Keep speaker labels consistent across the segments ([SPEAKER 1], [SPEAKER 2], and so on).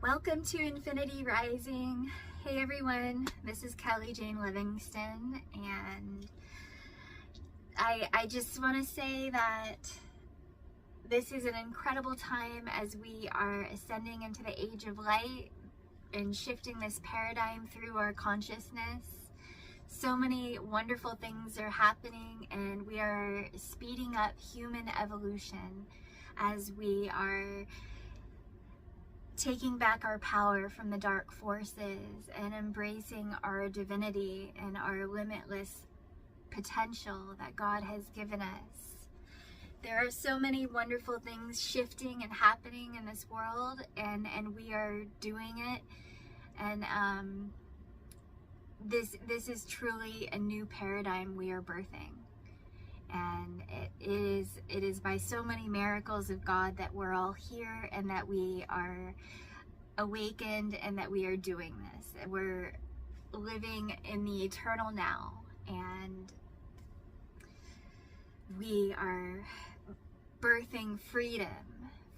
[SPEAKER 1] Welcome to Infinity Rising. Hey everyone, this is Kelly Jane Livingston, and I just want to say that this is an incredible time as we are ascending into the age of light and shifting this paradigm through our consciousness. So many wonderful things are happening, and we are speeding up human evolution as we are taking back our power from the dark forces and embracing our divinity and our limitless potential that God has given us. There are so many wonderful things shifting and happening in this world, and we are doing it. And this is truly a new paradigm we are birthing. And it is by so many miracles of God that we're all here and that we are awakened and that we are doing this. We're living in the eternal now, and we are birthing freedom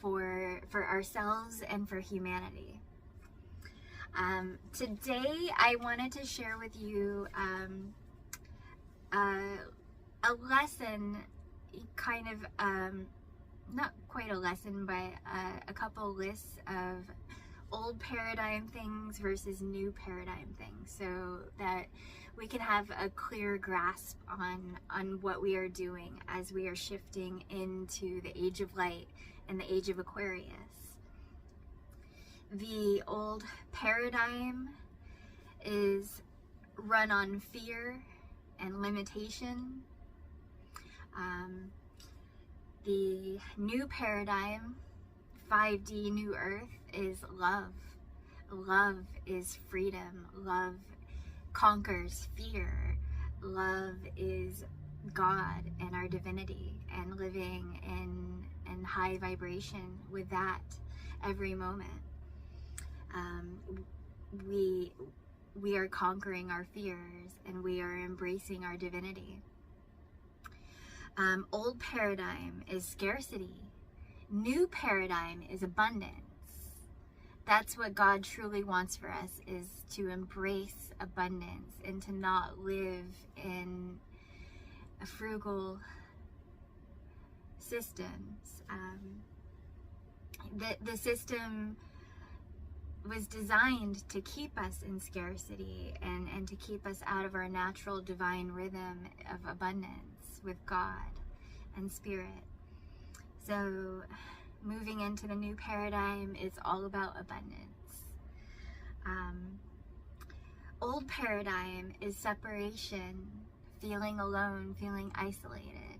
[SPEAKER 1] for ourselves and for humanity. Today I wanted to share with you a lesson, kind of, not quite a lesson, but a couple lists of old paradigm things versus new paradigm things, so that we can have a clear grasp on what we are doing as we are shifting into the age of light and the age of Aquarius. The old paradigm is run on fear and limitation. The new paradigm, 5D New Earth, is love. Love is freedom. Love conquers fear. Love is God and our divinity, and living in high vibration with that every moment. We are conquering our fears, and we are embracing our divinity. Old paradigm is scarcity. New paradigm is abundance. That's what God truly wants for us, is to embrace abundance and to not live in a frugal systems. The system was designed to keep us in scarcity and to keep us out of our natural divine rhythm of abundance with God and Spirit. So moving into the new paradigm is all about abundance. Old paradigm is separation, feeling alone, feeling isolated.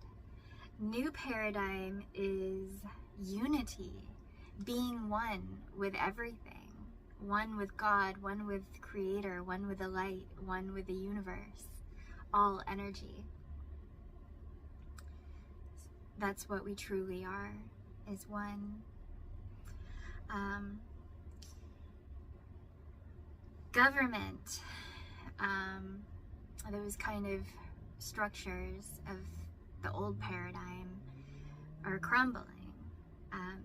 [SPEAKER 1] New paradigm is unity, being one with everything, one with God, one with Creator, one with the light, one with the universe, all energy. That's what we truly are, is one. Government, those kind of structures of the old paradigm are crumbling.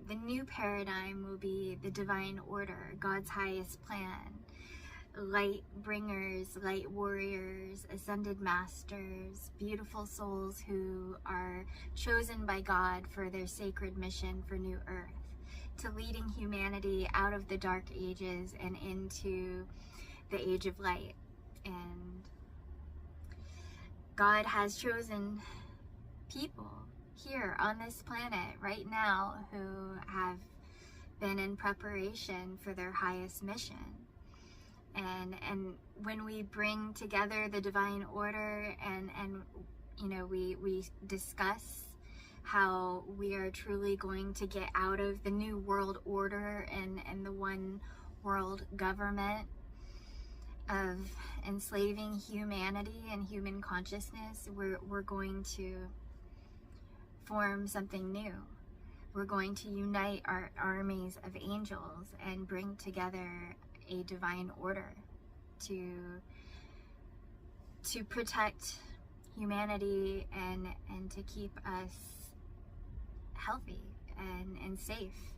[SPEAKER 1] The new paradigm will be the divine order, God's highest plan, light bringers, light warriors, ascended masters, beautiful souls who are chosen by God for their sacred mission for New Earth, to leading humanity out of the dark ages and into the age of light. And God has chosen people here on this planet right now who have been in preparation for their highest mission. And when we bring together the divine order and you know, we discuss how we are truly going to get out of the new world order and the one world government of enslaving humanity and human consciousness, we're going to form something new. We're going to unite our armies of angels and bring together a divine order to protect humanity and to keep us healthy and safe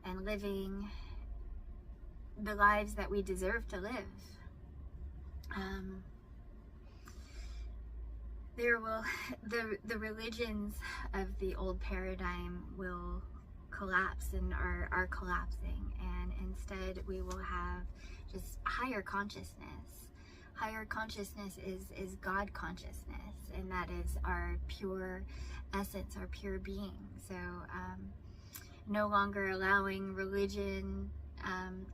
[SPEAKER 1] and living the lives that we deserve to live. The religions of the old paradigm will collapse and are collapsing, and instead we will have just higher consciousness. Higher consciousness is God consciousness, and that is our pure essence, our pure being. So no longer allowing religion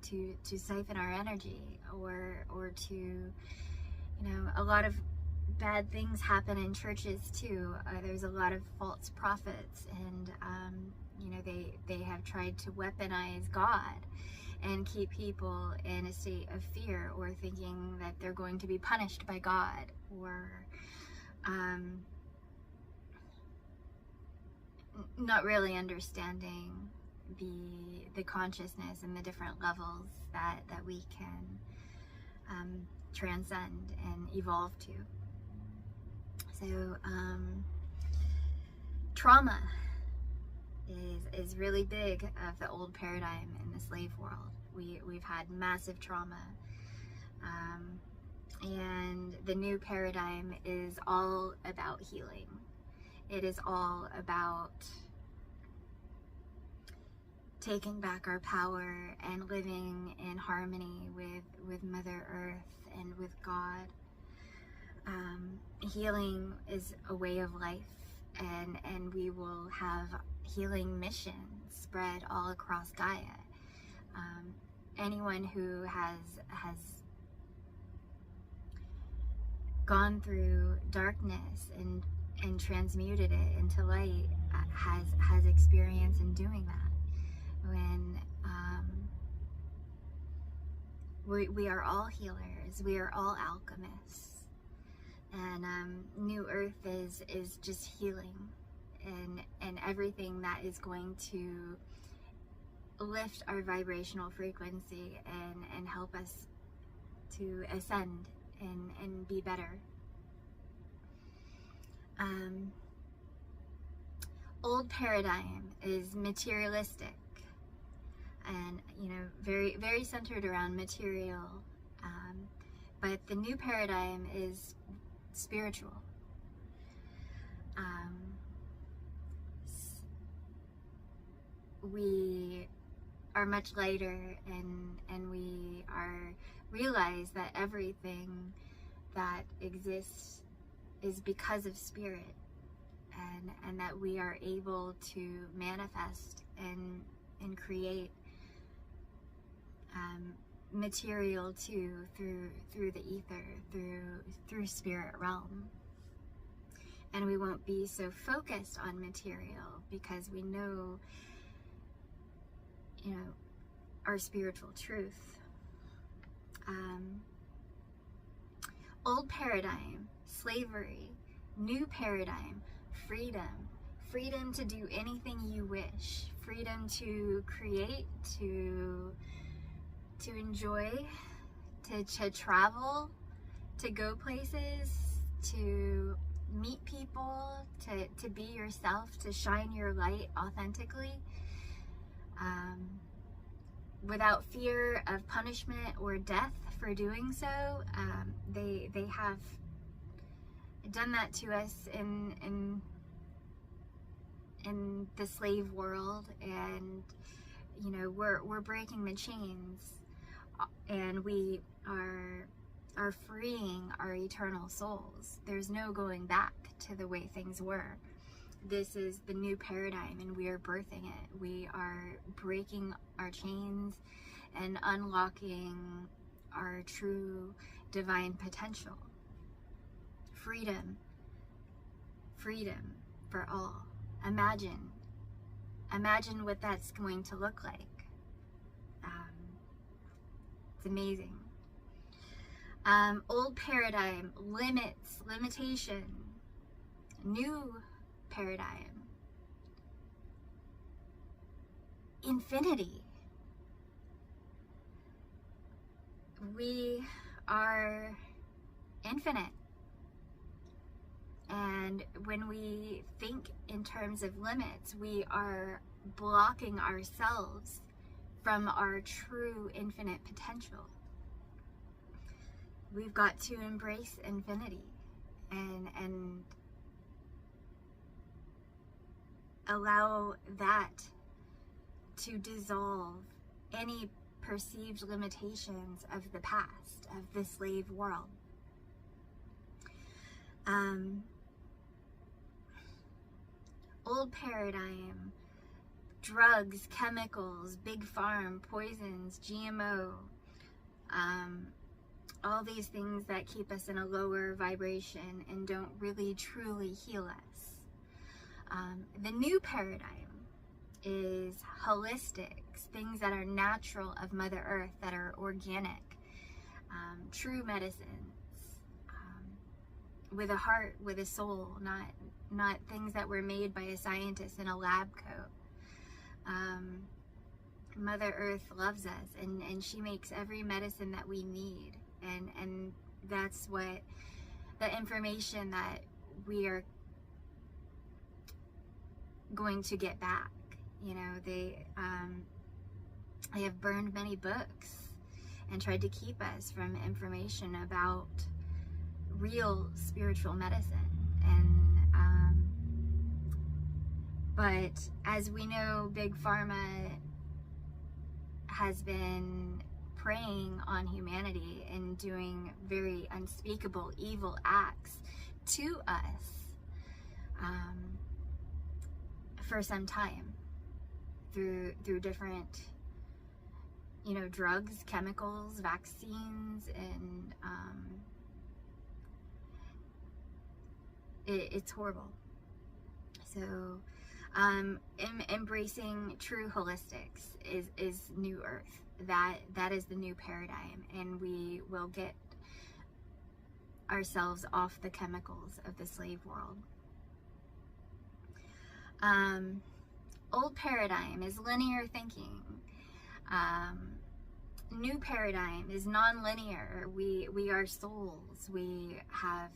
[SPEAKER 1] to siphon our energy, or to, a lot of bad things happen in churches too. There's a lot of false prophets, and they have tried to weaponize God and keep people in a state of fear, or thinking that they're going to be punished by God, or not really understanding the consciousness and the different levels that we can transcend and evolve to. So trauma is really big of the old paradigm in the slave world. We've had massive trauma, and the new paradigm is all about healing. It is all about taking back our power and living in harmony with Mother Earth and with God. Healing is a way of life, and we will have healing missions spread all across Gaia. Anyone who has gone through darkness and transmuted it into light has experience in doing that. When we are all healers, we are all alchemists. And New Earth is just healing, and everything that is going to lift our vibrational frequency and help us to ascend and be better. Old paradigm is materialistic, and very, very centered around material, but the new paradigm is spiritual. We are much lighter, and we realize that everything that exists is because of spirit, and that we are able to manifest and create material too through the ether, through spirit realm. And we won't be so focused on material, because we know our spiritual truth. Old paradigm, slavery. New paradigm, freedom to do anything you wish, freedom to create, to enjoy, to travel, to go places, to meet people, to be yourself, to shine your light authentically, without fear of punishment or death for doing so. They have done that to us in the slave world, and we're breaking the chains, and we are freeing our eternal souls. There's no going back to the way things were. This is the new paradigm, and we are birthing it. We are breaking our chains and unlocking our true divine potential. Freedom for all. Imagine what that's going to look like. It's amazing. Old paradigm, limitation. New paradigm, infinity. We are infinite. And when we think in terms of limits, we are blocking ourselves from our true infinite potential. We've got to embrace infinity and allow that to dissolve any perceived limitations of the past, of the slave world. Old paradigm, drugs, chemicals, big farm, poisons, GMO, all these things that keep us in a lower vibration and don't really truly heal us. The new paradigm is holistics, things that are natural of Mother Earth, that are organic, true medicines, with a heart, with a soul, not things that were made by a scientist in a lab coat. Mother Earth loves us, and she makes every medicine that we need, and that's what the information that we are going to get back. You know, they have burned many books and tried to keep us from information about real spiritual medicine. And but as we know, Big Pharma has been preying on humanity and doing very unspeakable evil acts to us for some time through different, you know, drugs, chemicals, vaccines, and it's horrible. So embracing true holistics is New Earth. That is the new paradigm, and we will get ourselves off the chemicals of the slave world. Old paradigm is linear thinking. New paradigm is non-linear. We are souls. We have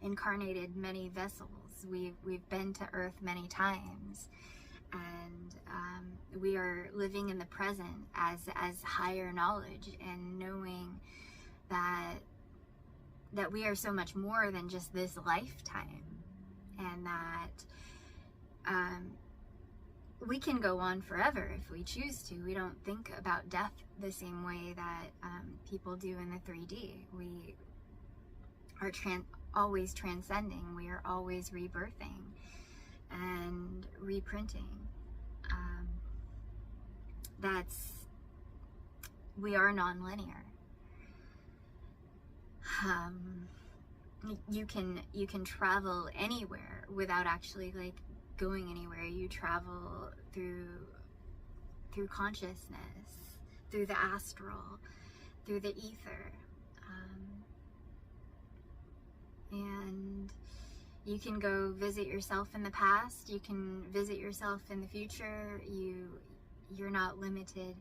[SPEAKER 1] incarnated many vessels. We've been to Earth many times, and we are living in the present as higher knowledge, and knowing that we are so much more than just this lifetime, and that we can go on forever if we choose to. We don't think about death the same way that people do in the 3D. We are always transcending. We are always rebirthing and reprinting. We are non-linear. You can travel anywhere without actually like going anywhere. You travel through consciousness, through the astral, through the ether, and you can go visit yourself in the past. You can visit yourself in the future. You're not limited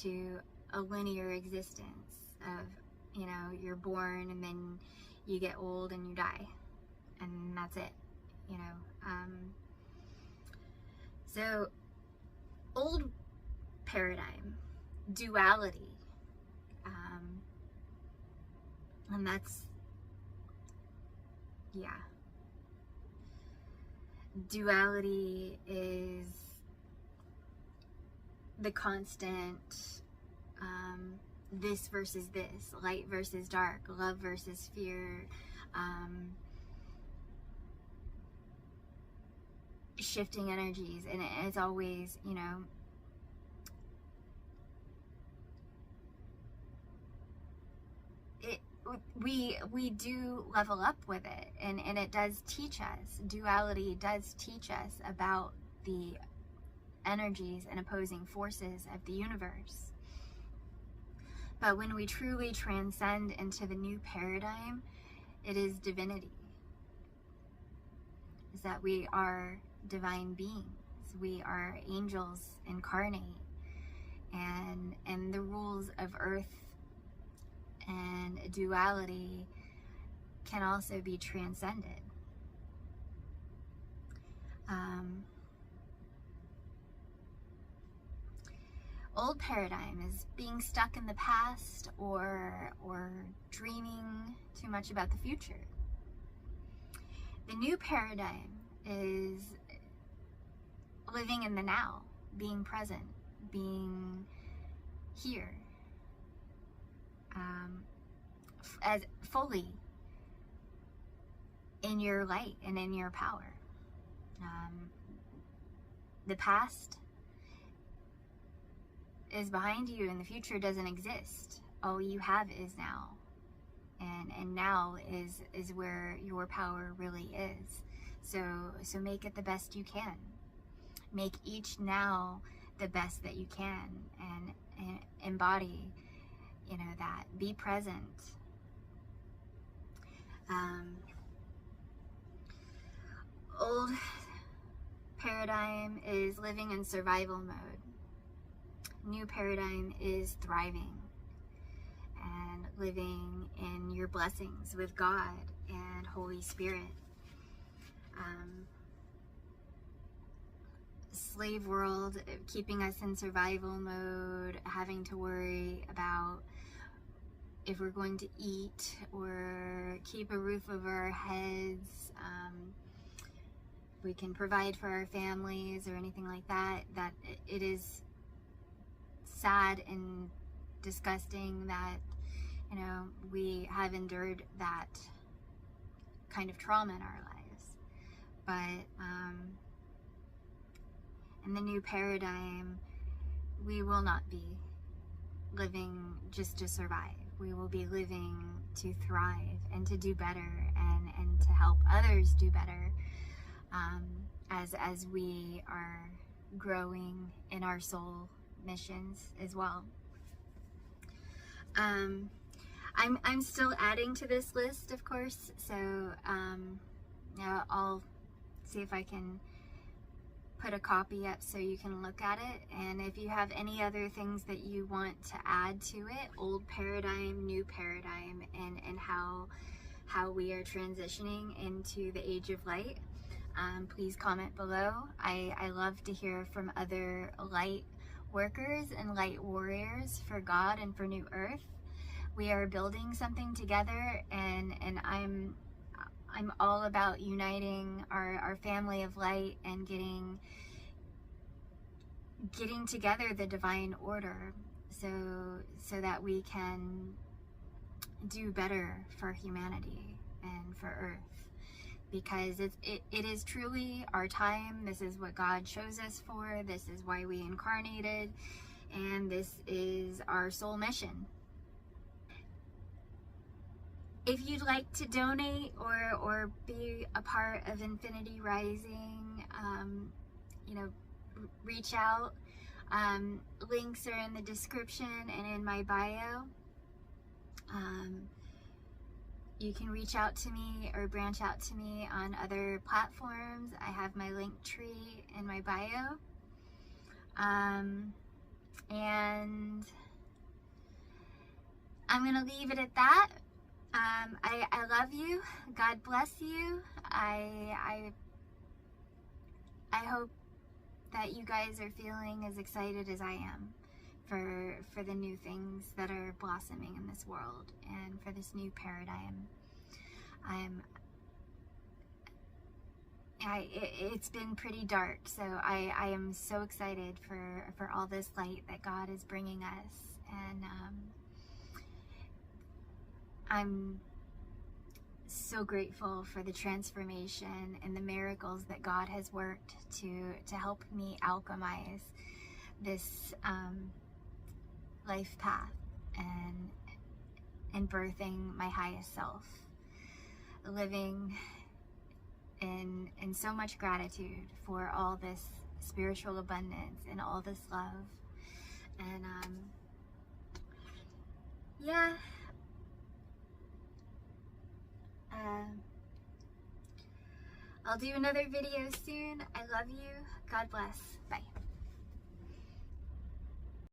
[SPEAKER 1] to a linear existence of, you know, you're born and then you get old and you die, and that's it, you know. So old paradigm, duality, and that's, yeah, duality is the constant this versus this, light versus dark, love versus fear, shifting energies, and it's always, you know, we do level up with it, and it does teach us. Duality does teach us about the energies and opposing forces of the universe. But when we truly transcend into the new paradigm, it is divinity. Is that we are divine beings. We are angels incarnate, and the rules of earth and duality can also be transcended. Old paradigm is being stuck in the past or dreaming too much about the future. The new paradigm is living in the now, being present, being here, as fully in your light and in your power. The past is behind you and the future doesn't exist. All you have is now. And now is where your power really is. So make it the best you can. Make each now the best that you can, and embody, that. Be present. Old paradigm is living in survival mode. New paradigm is thriving and living in your blessings with God and Holy Spirit. Slave world, keeping us in survival mode, having to worry about if we're going to eat or keep a roof over our heads, we can provide for our families or anything like that, that it is sad and disgusting that, we have endured that kind of trauma in our lives. But in the new paradigm, we will not be living just to survive. We will be living to thrive and to do better, and to help others do better, as we are growing in our soul missions as well. I'm still adding to this list, of course, so I'll see if I can put a copy up so you can look at it. And if you have any other things that you want to add to it, old paradigm, new paradigm, and how we are transitioning into the age of light, please comment below. I love to hear from other light workers and light warriors for God and for New Earth. We are building something together, and I'm all about uniting our family of light and getting together the divine order, so that we can do better for humanity and for Earth, because it is truly our time. This is what God chose us for. This is why we incarnated, and this is our soul mission. If you'd like to donate or be a part of Infinity Rising, reach out. Links are in the description and in my bio. You can reach out to me or branch out to me on other platforms. I have my link tree in my bio. And I'm going to leave it at that. I love you. God bless you. I hope that you guys are feeling as excited as I am for the new things that are blossoming in this world and for this new paradigm. It's been pretty dark, so I am so excited for all this light that God is bringing us, and I'm so grateful for the transformation and the miracles that God has worked to help me alchemize this life path and birthing my highest self, living in so much gratitude for all this spiritual abundance and all this love. And I'll do another video soon. I love you. God bless. Bye.